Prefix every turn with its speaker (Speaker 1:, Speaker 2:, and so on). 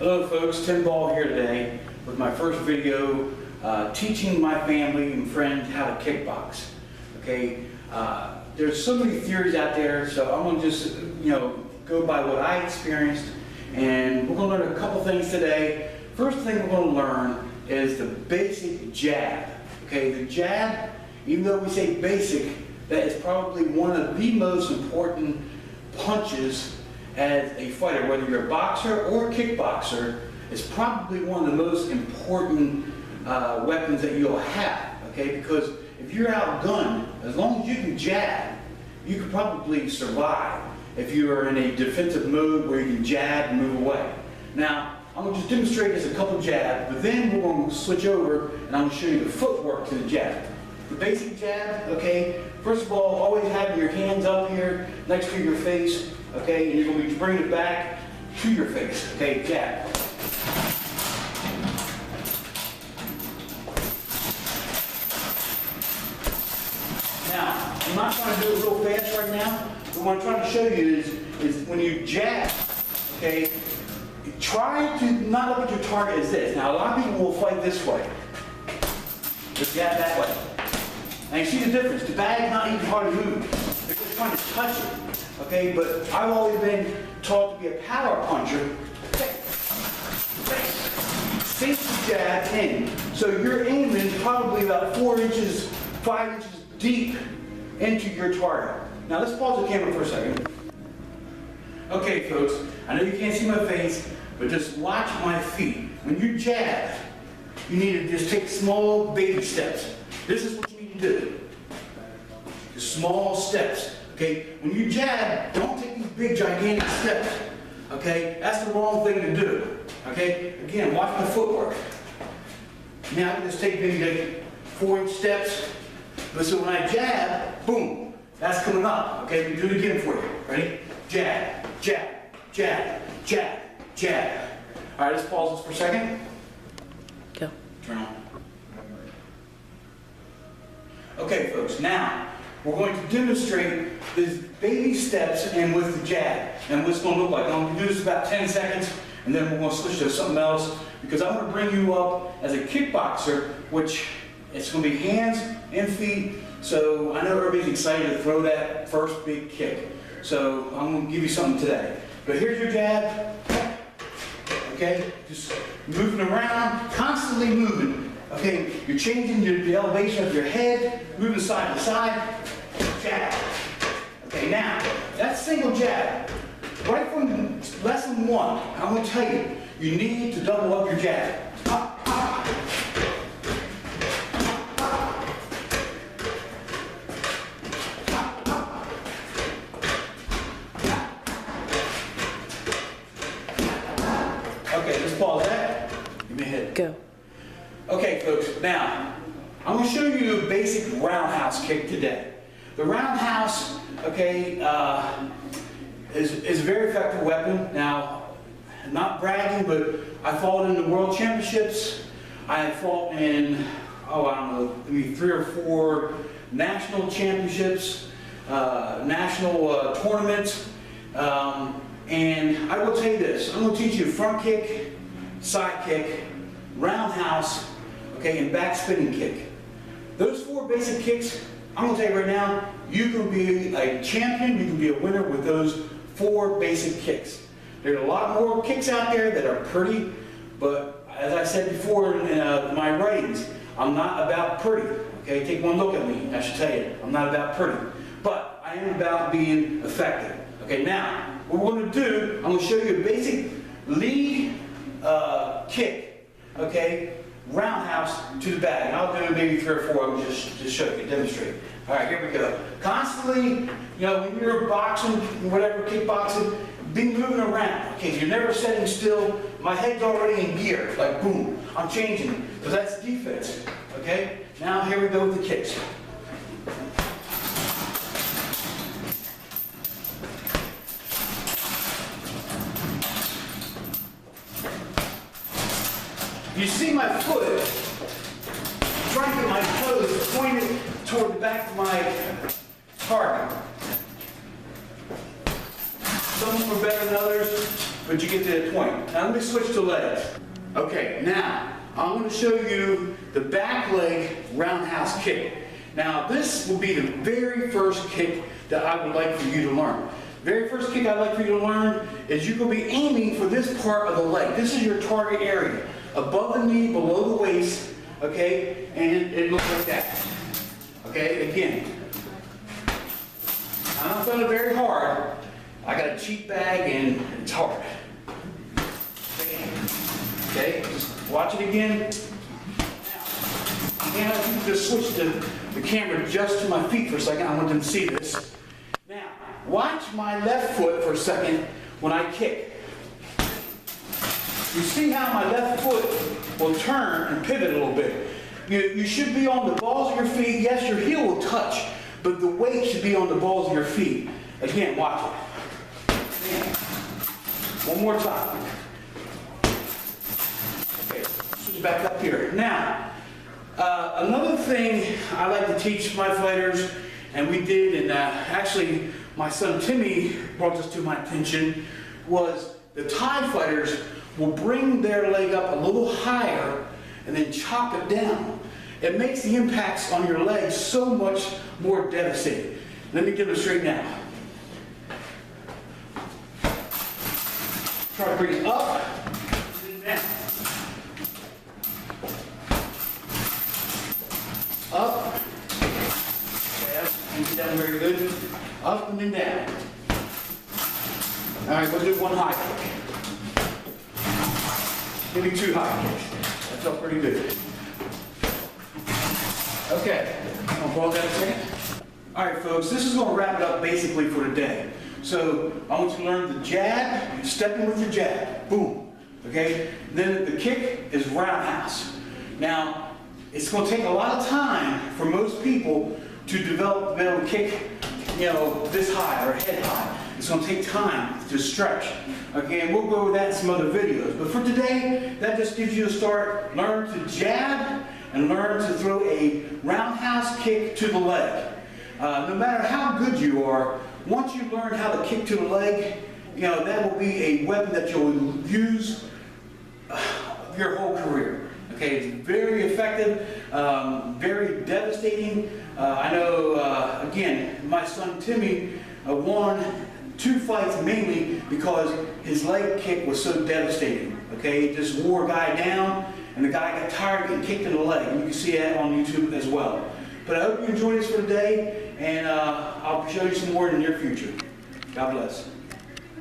Speaker 1: Hello folks, Tim Ball here today with my first video teaching my family and friends how to kickbox. Okay, there's so many theories out there, so I'm going to just go by what I experienced, and we're going to learn a couple things today. First thing we're going to learn is the basic jab. Okay, the jab, even though we say basic, that is probably one of the most important punches as a fighter, whether you're a boxer or a kickboxer. Is probably one of the most important weapons that you'll have, okay? Because if you're outgunned, as long as you can jab, you can probably survive if you are in a defensive mode where you can jab and move away. Now, I'm going to just demonstrate this a couple jabs, but then we're going to switch over and I'm going to show you the footwork to the jab. The basic jab, okay, first of all, always having your hands up here next to your face, okay, and you're going to be bringing it back to your face, okay, jab. Now, I'm not trying to do it real fast right now, but what I'm trying to show you is when you jab, okay, try to not look at your target as this. Now, a lot of people will fight this way, but jab that way. Now, you see the difference. The bag's not even hard to move. They're just trying to touch it. Okay, but I've always been taught to be a power puncher. Sink the jab in. So you're aiming probably about 4 inches, 5 inches deep into your target. Now let's pause the camera for a second. Okay, folks, I know you can't see my face, but just watch my feet. When you jab, you need to just take small baby steps. This is what you need to do. Just small steps. Okay, when you jab, don't take these big, gigantic steps. Okay, that's the wrong thing to do. Okay, again, watch my footwork. Now I can just take maybe like 4-inch steps. But so when I jab, boom, that's coming up. Okay, we do it again for you. Ready? Jab, jab, jab, jab, jab. All right, let's pause this for a second.
Speaker 2: Go.
Speaker 1: Turn on. Okay, folks, now we're going to demonstrate these baby steps and with the jab and what it's going to look like. I'm going to do this about 10 seconds and then we're going to switch to something else because I'm going to bring you up as a kickboxer, which it's going to be hands and feet. So I know everybody's excited to throw that first big kick. So I'm going to give you something today. But here's your jab. Okay, just moving around, constantly moving. Okay, you're changing the elevation of your head, moving side to side, jab. Okay, now, that single jab, right from lesson 1, I'm going to tell you, you need to double up your jab. Up, up. Okay, let's pause that. Give me a hit.
Speaker 2: Go.
Speaker 1: Okay, folks, now, I'm going to show you a basic roundhouse kick today. The roundhouse, okay, is a very effective weapon. Now, not bragging, but I fought in the World Championships. I have fought in, I don't know, maybe 3 or 4 national championships, national tournaments. And I will tell you this, I'm going to teach you front kick, side kick, roundhouse, okay, and back spinning kick. Those 4 basic kicks, I'm going to tell you right now, you can be a champion, you can be a winner with those 4 basic kicks. There's a lot more kicks out there that are pretty, but as I said before in my writings, I'm not about pretty. Okay, take one look at me, I should tell you, I'm not about pretty. But I am about being effective. Okay, now, what we're going to do, I'm going to show you a basic lead kick, okay, roundhouse to the bag. And I'll do maybe 3 or 4 of them just show you, demonstrate. All right, here we go. Constantly, when you're boxing, whatever, kickboxing, be moving around. Okay, you're never sitting still. My head's already in gear, like boom, I'm changing, because that's defense. Okay, now here we go with the kicks. You see my foot, trying to get my toes pointed toward the back of my target. Some are better than others. but you get to that point. Now let me switch to legs. Okay, now I'm going to show you the back leg roundhouse kick. Now this will be the very first kick that I would like for you to learn. Very first kick I'd like for you to learn is you're going to be aiming for this part of the leg. This is your target area. Above the knee, below the waist, okay? And it looks like that. Okay, again. I'm not throwing it very hard. I got a cheap bag and it's hard. Okay, just watch it again. Now, you can just switch the camera just to my feet for a second. I want them to see this. Now, watch my left foot for a second when I kick. You see how my left foot will turn and pivot a little bit. You should be on the balls of your feet. Yes, your heel will touch, but the weight should be on the balls of your feet. Again, watch it. Again. One more time. Okay, switch back up here. Now, another thing I like to teach my fighters, and we did, and actually my son Timmy brought this to my attention, was the Thai fighters will bring their leg up a little higher and then chop it down. It makes the impacts on your legs so much more devastating. Let me demonstrate now. Try to bring it up and then down. Up. Okay, down very good. Up and then down. All right, we'll do one high kick. Maybe two high kicks. That felt pretty good. Okay, I'll pause that a second. All right, folks, this is going to wrap it up basically for today. So I want you to learn the jab, stepping with your jab, boom. Okay, then the kick is roundhouse. Now, it's going to take a lot of time for most people to develop, be able to kick, you know, this high or head high. It's going to take time to stretch. Okay, and we'll go over that in some other videos. But for today, that just gives you a start. Learn to jab and learn to throw a roundhouse kick to the leg. No matter how good you are, once you learn how to kick to the leg, you know, that will be a weapon that you'll use your whole career. Okay, it's very effective, very devastating. I know, again, my son Timmy won 2 fights mainly because his leg kick was so devastating. Okay, it just wore a guy down, and the guy got tired of getting kicked in the leg. And you can see that on YouTube as well. But I hope you enjoyed this for today, and I'll show you some more in the near future. God bless.